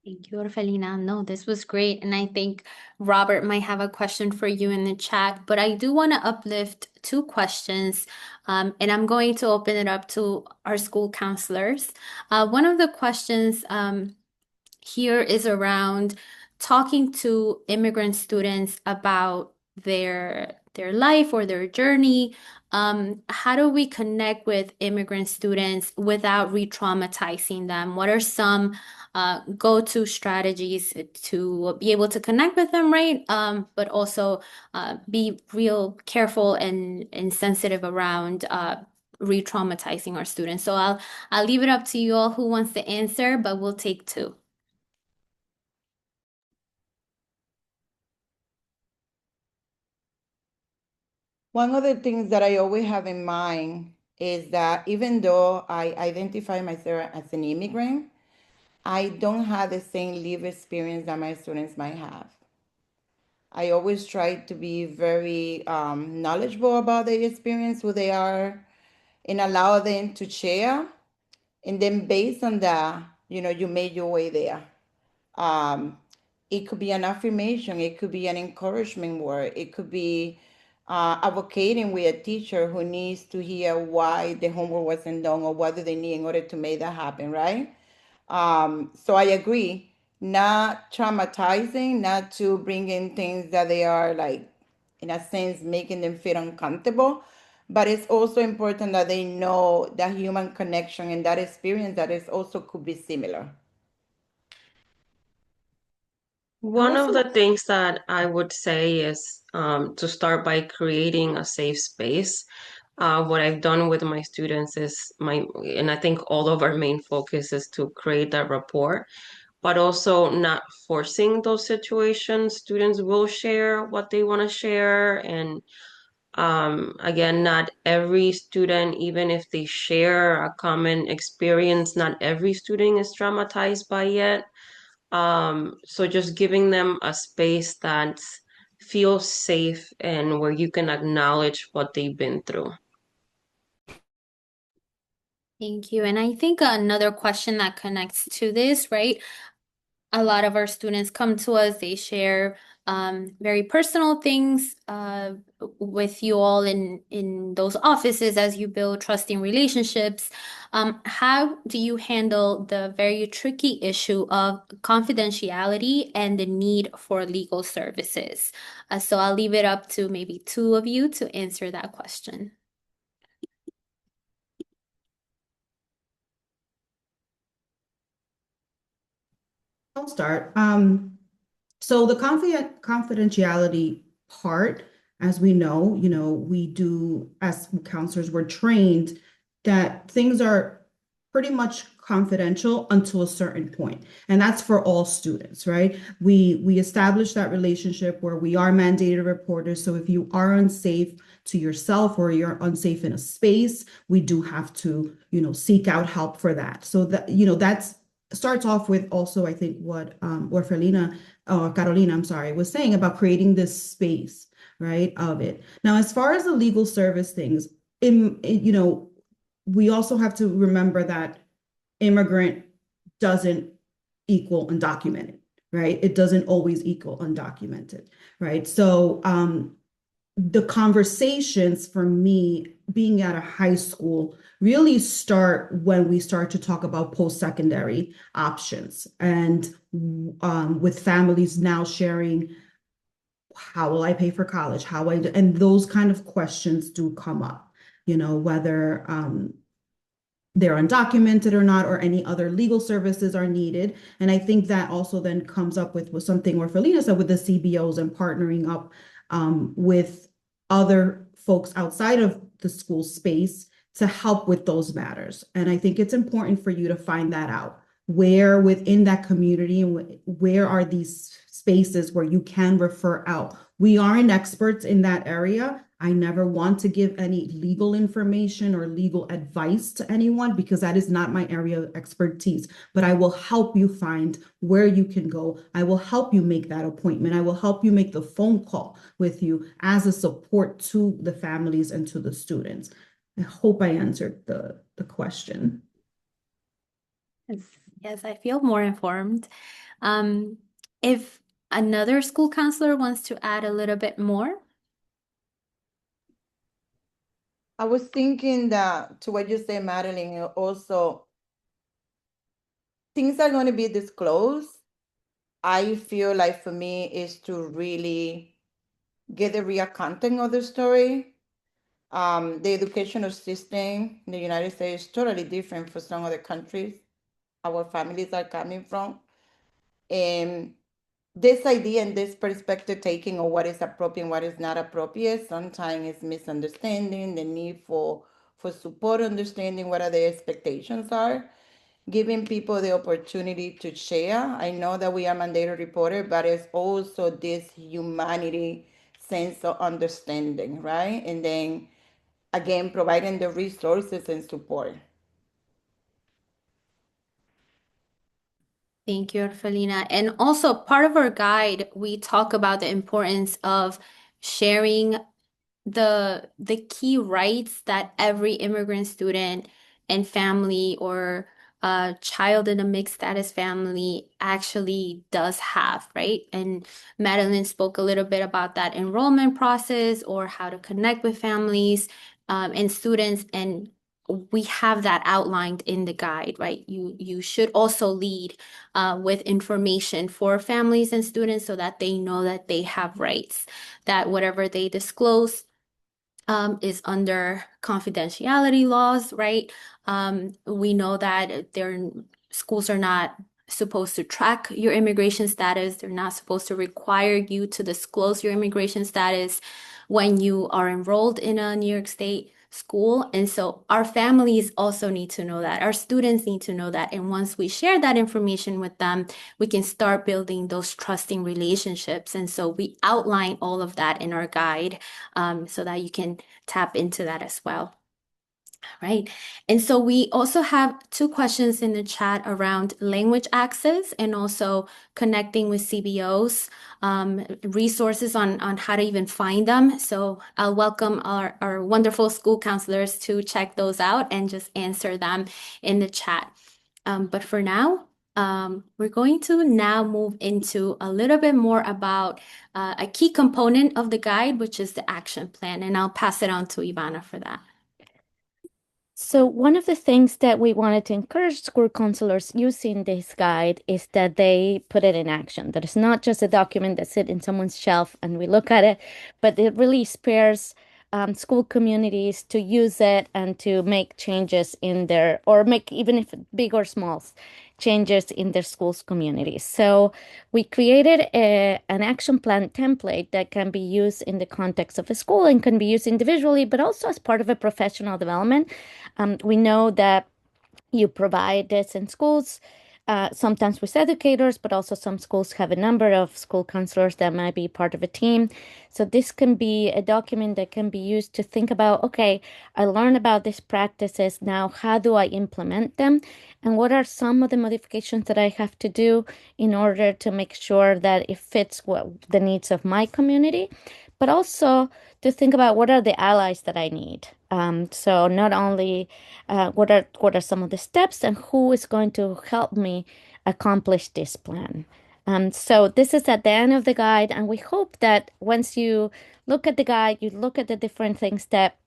Thank you, Orfelina. No, this was great. And I think Robert might have a question for you in the chat, but I do want to uplift two questions. And I'm going to open it up to our school counselors. One of the questions here is around talking to immigrant students about their life or their journey. How do we connect with immigrant students without re-traumatizing them? What are some go-to strategies to be able to connect with them, right? But also be real careful and sensitive around re-traumatizing our students. So I'll leave it up to you all who wants to answer, but we'll take two. One of the things that I always have in mind is that even though I identify myself as an immigrant, I don't have the same live experience that my students might have. I always try to be very knowledgeable about their experience, who they are, and allow them to share. And then based on that, you made your way there. It could be an affirmation, it could be an encouragement word, it could be advocating with a teacher who needs to hear why the homework wasn't done or what do they need in order to make that happen, right? So I agree, not traumatizing, not to bring in things that they are like, in a sense, making them feel uncomfortable. But it's also important that they know that human connection and that experience that is also could be similar. One of the things that I would say is to start by creating a safe space. What I've done with my students is and I think all of our main focus is to create that rapport, but also not forcing those situations. Students will share what they want to share. And again, not every student, even if they share a common experience, not every student is traumatized by it. So just giving them a space that feels safe and where you can acknowledge what they've been through. Thank you. And I think another question that connects to this, right? a lot of our students come to us, they share very personal things with you all in those offices as you build trusting relationships. How do you handle the very tricky issue of confidentiality and the need for legal services? So I'll leave it up to maybe two of you to answer that question. I'll start. So the confidentiality part, as we know, we do, as counselors, we're trained that things are pretty much confidential until a certain point. And that's for all students, right? We establish that relationship where we are mandated reporters. So if you are unsafe to yourself or you're unsafe in a space, we do have to, seek out help for that. So that, that's starts off with also, I think, what Carolina, I'm sorry, was saying about creating this space, right, of it. Now, as far as the legal service things, we also have to remember that immigrant doesn't equal undocumented, right? It doesn't always equal undocumented, right? So the conversations for me being at a high school really start when we start to talk about post-secondary options and with families now sharing, how will I pay for college? And those kind of questions do come up, whether they're undocumented or not, or any other legal services are needed. And I think that also then comes up with something Orfelina said with the CBOs and partnering up with other folks outside of the school space to help with those matters. And I think it's important for you to find that out. Where within that community and where are these spaces where you can refer out? We aren't experts in that area. I never want to give any legal information or legal advice to anyone because that is not my area of expertise. But I will help you find where you can go. I will help you make that appointment. I will help you make the phone call with you as a support to the families and to the students. I hope I answered the question. Yes, I feel more informed. If another school counselor wants to add a little bit more. I was thinking that to what you say, Madeline, also things are going to be disclosed. I feel like for me is to really get the real content of the story. The educational system in the United States is totally different from some other countries our families are coming from. And this idea and this perspective taking of what is appropriate and what is not appropriate sometimes is misunderstanding, the need for support, understanding what are the expectations are, giving people the opportunity to share. I know that we are mandated reporter, but it's also this humanity sense of understanding, right? And then again, providing the resources and support. Thank you, Orfelina. And also part of our guide, we talk about the importance of sharing the key rights that every immigrant student and family or child in a mixed status family actually does have, right? And Madeline spoke a little bit about that enrollment process or how to connect with families and students, and we have that outlined in the guide, right? You should also lead with information for families and students so that they know that they have rights, that whatever they disclose is under confidentiality laws, right? We know that schools are not supposed to track your immigration status. They're not supposed to require you to disclose your immigration status when you are enrolled in a New York State school. And so our families also need to know that. Our students need to know that. And once we share that information with them, we can start building those trusting relationships. And so we outline all of that in our guide so that you can tap into that as well. Right. And so we also have two questions in the chat around language access and also connecting with CBOs, resources on how to even find them. So I'll welcome our wonderful school counselors to check those out and just answer them in the chat. But for now, We're going to now move into a little bit more about a key component of the guide, which is the action plan. And I'll pass it on to Ivana for that. So one of the things that we wanted to encourage school counselors using this guide is that they put it in action. That it's not just a document that sits in someone's shelf and we look at it, but it really spares school communities to use it and to make changes in their, or make even if big or small changes in their schools communities. So we created an action plan template that can be used in the context of a school and can be used individually, but also as part of a professional development. We know that you provide this in schools, sometimes with educators, but also some schools have a number of school counselors that might be part of a team. So this can be a document that can be used to think about, okay, I learned about these practices. Now, how do I implement them? And what are some of the modifications that I have to do in order to make sure that it fits the needs of my community? But also to think about what are the allies that I need. So not only what are some of the steps and who is going to help me accomplish this plan. So this is at the end of the guide, and we hope that once you look at the guide, you look at the different things that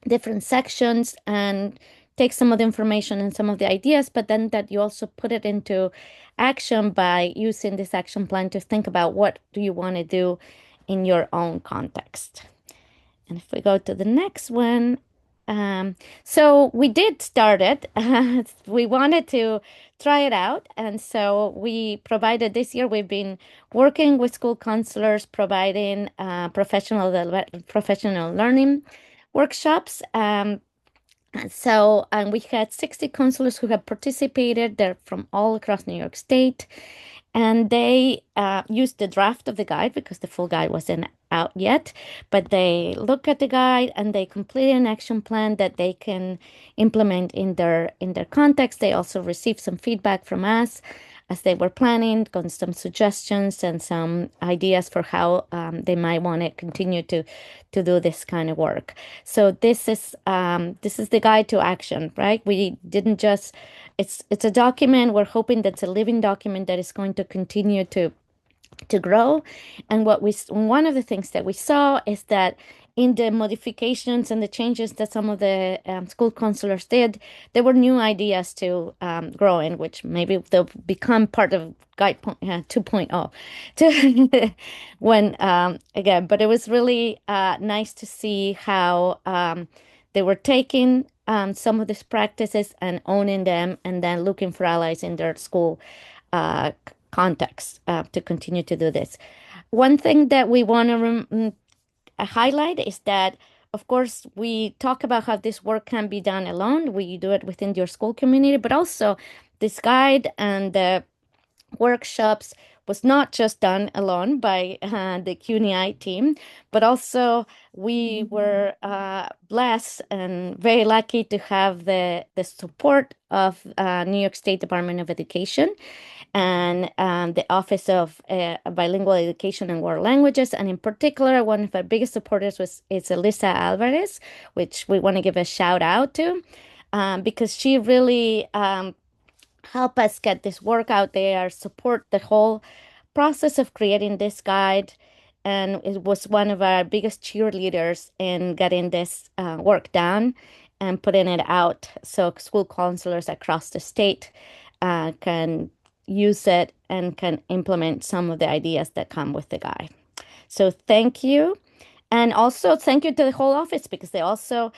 different sections and take some of the information and some of the ideas, but then that you also put it into action by using this action plan to think about what do you want to do in your own context. And if we go to the next one, so we did start it. We wanted to try it out. And so we provided this year, we've been working with school counselors, providing professional learning workshops. And we had 60 counselors who have participated. They're from all across New York State. And they used the draft of the guide because the full guide wasn't out yet. But they look at the guide and they complete an action plan that they can implement in their context. They also received some feedback from us as they were planning, got some suggestions and some ideas for how they might want to continue to do this kind of work. So this is the guide to action, right? We didn't just it's a document. We're hoping that's a living document that is going to continue to grow. And one of the things that we saw is that in the modifications and the changes that some of the school counselors did, there were new ideas to grow in, which maybe they'll become part of Guide 2.0 when again. But it was really nice to see how they were taking some of these practices and owning them, and then looking for allies in their school context to continue to do this. One thing that we want to highlight is that, of course, we talk about how this work can be done alone. We do it within your school community, but also this guide and the workshops was not just done alone by the CUNY-IIE team, but also we were blessed and very lucky to have the support of New York State Department of Education and the Office of Bilingual Education and World Languages. And in particular, one of our biggest supporters is Elisa Alvarez, which we want to give a shout out to because she really helped us get this work out there, support the whole process of creating this guide. And it was one of our biggest cheerleaders in getting this work done and putting it out so school counselors across the state can use it and can implement some of the ideas that come with the guide. So thank you. And also thank you to the whole office because they also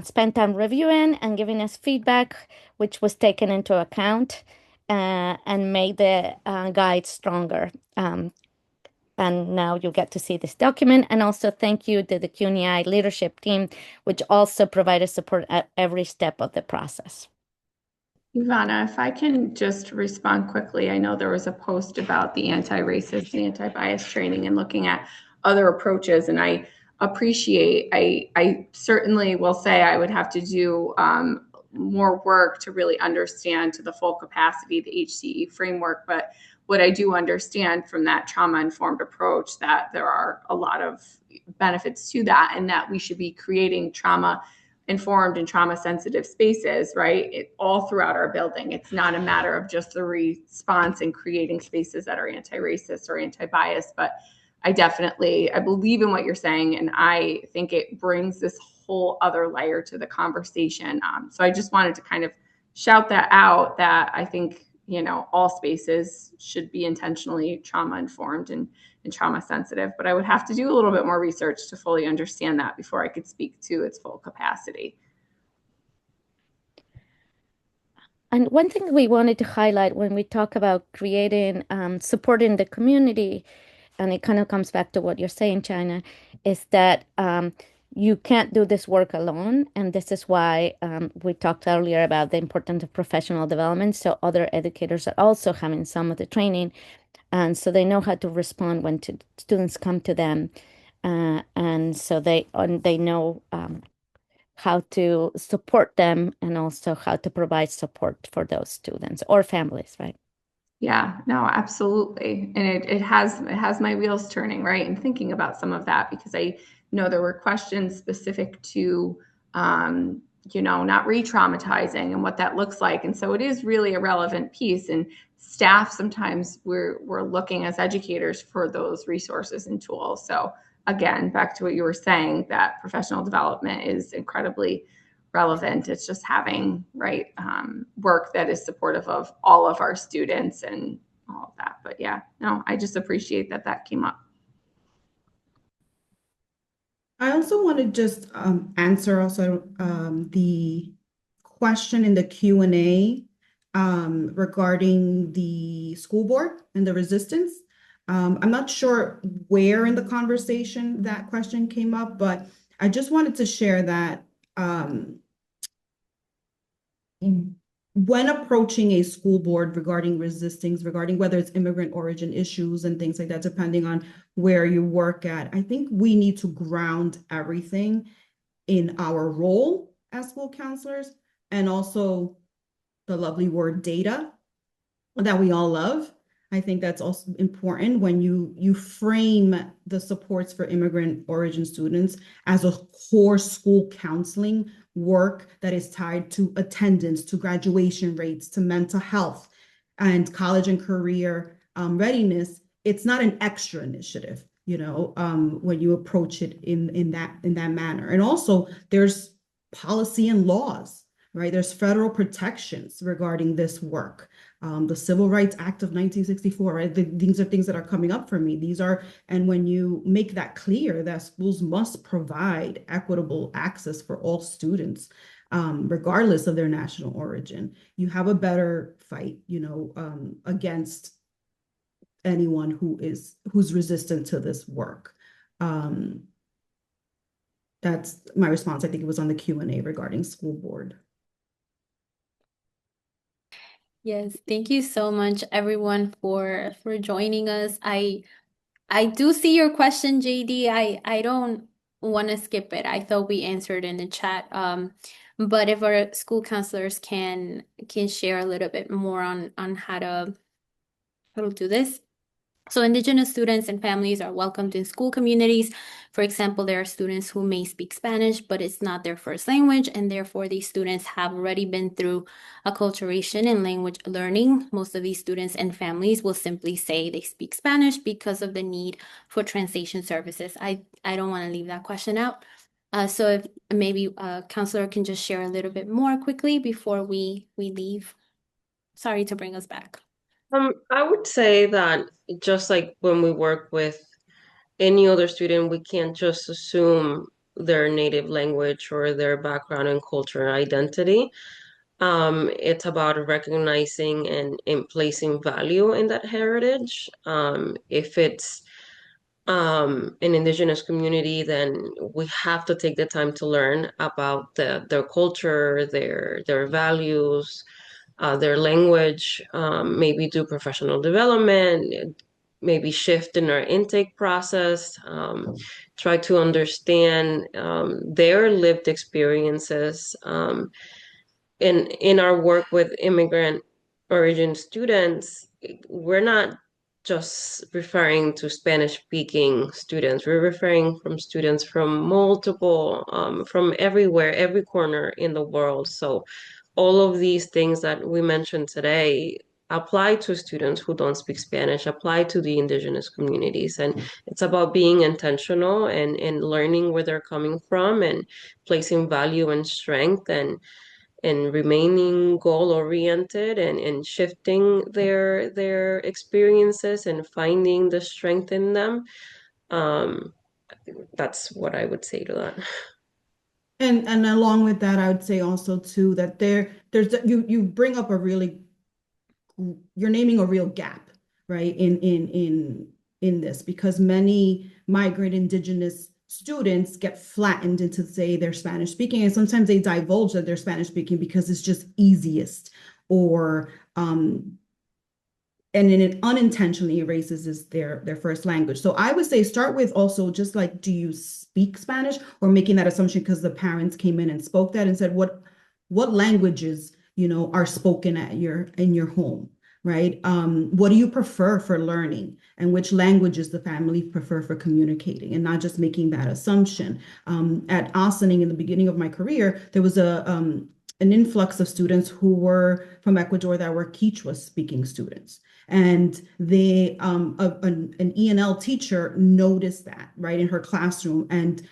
spent time reviewing and giving us feedback, which was taken into account and made the guide stronger. And now you'll get to see this document. And also thank you to the CUNY-IIE leadership team, which also provided support at every step of the process. Ivana, if I can just respond quickly, I know there was a post about the anti-racist and anti-bias training and looking at other approaches, and I appreciate, I certainly will say I would have to do more work to really understand to the full capacity the HCE framework, but what I do understand from that trauma-informed approach that there are a lot of benefits to that and that we should be creating trauma informed and trauma sensitive spaces, right? All throughout our building. It's not a matter of just the response and creating spaces that are anti-racist or anti-bias, but I believe in what you're saying. And I think it brings this whole other layer to the conversation. So I just wanted to kind of shout that out, that I think, all spaces should be intentionally trauma informed and trauma sensitive, but I would have to do a little bit more research to fully understand that before I could speak to its full capacity. And one thing we wanted to highlight when we talk about creating support in the community, and it kind of comes back to what you're saying, Chynna, is that you can't do this work alone. And this is why we talked earlier about the importance of professional development. So other educators are also having some of the training, and so they know how to respond when students come to them. And so they know how to support them and also how to provide support for those students or families, right? Yeah, no, absolutely. And it has my wheels turning, right? And thinking about some of that, because I know there were questions specific to not re-traumatizing and what that looks like. And so it is really a relevant piece. And staff, sometimes we're looking as educators for those resources and tools. So again, back to what you were saying, that professional development is incredibly relevant. It's just having work that is supportive of all of our students and all of that. But yeah, no, I just appreciate that came up. I also want to just answer also the question in the Q&A regarding the school board and the resistance. I'm not sure where in the conversation that question came up, but I just wanted to share that when approaching a school board regarding whether it's immigrant origin issues and things like that, depending on where you work at, I think we need to ground everything in our role as school counselors, and also the lovely word data that we all love. I think that's also important when you frame the supports for immigrant origin students as a core school counseling work that is tied to attendance, to graduation rates, to mental health, and college and career readiness. It's not an extra initiative, when you approach it in that manner. And also, there's policy and laws, right? There's federal protections regarding this work. The Civil Rights Act of 1964, right? These are things that are coming up for me. And when you make that clear that schools must provide equitable access for all students, regardless of their national origin, you have a better fight, against anyone who's resistant to this work. That's my response. I think it was on the Q&A regarding school board. Yes, thank you so much, everyone, for joining us. I do see your question, JD. I don't want to skip it. I thought we answered in the chat. But if our school counselors can share a little bit more on how to do this. So Indigenous students and families are welcomed in school communities. For example, there are students who may speak Spanish, but it's not their first language, and therefore these students have already been through acculturation and language learning. Most of these students and families will simply say they speak Spanish because of the need for translation services. I don't want to leave that question out. So if maybe a counselor can just share a little bit more quickly before we leave. Sorry to bring us back. I would say that just like when we work with any other student, we can't just assume their native language or their background and culture identity. It's about recognizing and placing value in that heritage. If it's an Indigenous community, then we have to take the time to learn about their culture, their values, their language, maybe do professional development, maybe shift in our intake process, try to understand their lived experiences. In our work with immigrant origin students, we're not just referring to Spanish-speaking students. We're referring from students from multiple, from everywhere, every corner in the world. So all of these things that we mentioned today apply to students who don't speak Spanish, apply to the indigenous communities. And it's about being intentional and learning where they're coming from and placing value and strength and remaining goal oriented and shifting their experiences and finding the strength in them. Um, that's what I would say to that. And along with that, I would say also too that there's you bring up a really, you're naming a real gap, right, in this, because many migrant indigenous students get flattened into say they're Spanish speaking, and sometimes they divulge that they're Spanish speaking because it's just easiest, or and then it unintentionally erases is their first language. So I would say start with also just like, do you speak Spanish, or making that assumption because the parents came in and spoke that and said what languages are spoken at in your home, right? What do you prefer for learning, and which languages the family prefer for communicating, and not just making that assumption. At Austining, in the beginning of my career, there was an influx of students who were from Ecuador that were Quechua speaking students. And an ENL teacher noticed that, right, in her classroom, and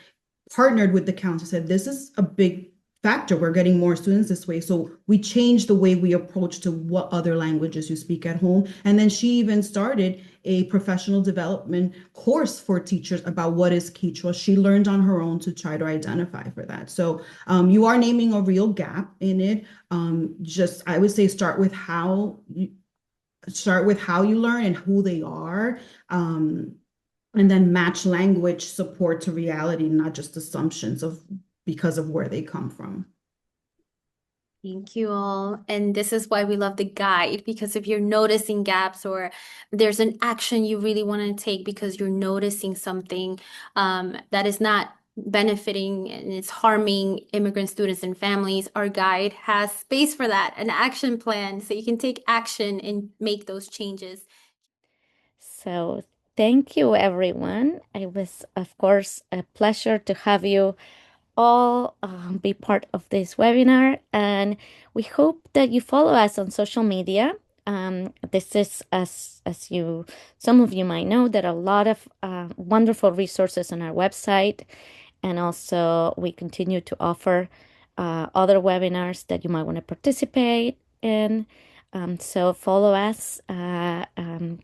partnered with the council, said, this is a big factor. We're getting more students this way. So we changed the way we approach to what other languages you speak at home. And then she even started a professional development course for teachers about what is Quechua. She learned on her own to try to identify for that. So you are naming a real gap in it. Just, I would say, start with how you learn and who they are, and then match language support to reality, not just assumptions of because of where they come from. Thank you all. And this is why we love the guide, because if you're noticing gaps or there's an action you really want to take because you're noticing something that is not benefiting and it's harming immigrant students and families, our guide has space for that, an action plan, so you can take action and make those changes. So thank you, everyone. It was, of course, a pleasure to have you all be part of this webinar, and we hope that you follow us on social media. This is, as some of you might know, there are a lot of wonderful resources on our website, and also we continue to offer other webinars that you might want to participate in. So follow us in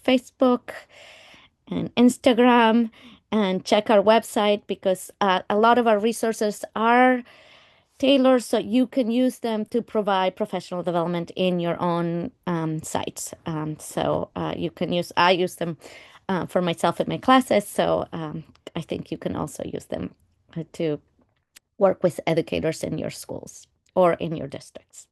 Facebook and Instagram, and check our website, because a lot of our resources are tailored so you can use them to provide professional development in your own sites. So I use them for myself in my classes. So I think you can also use them to work with educators in your schools or in your districts.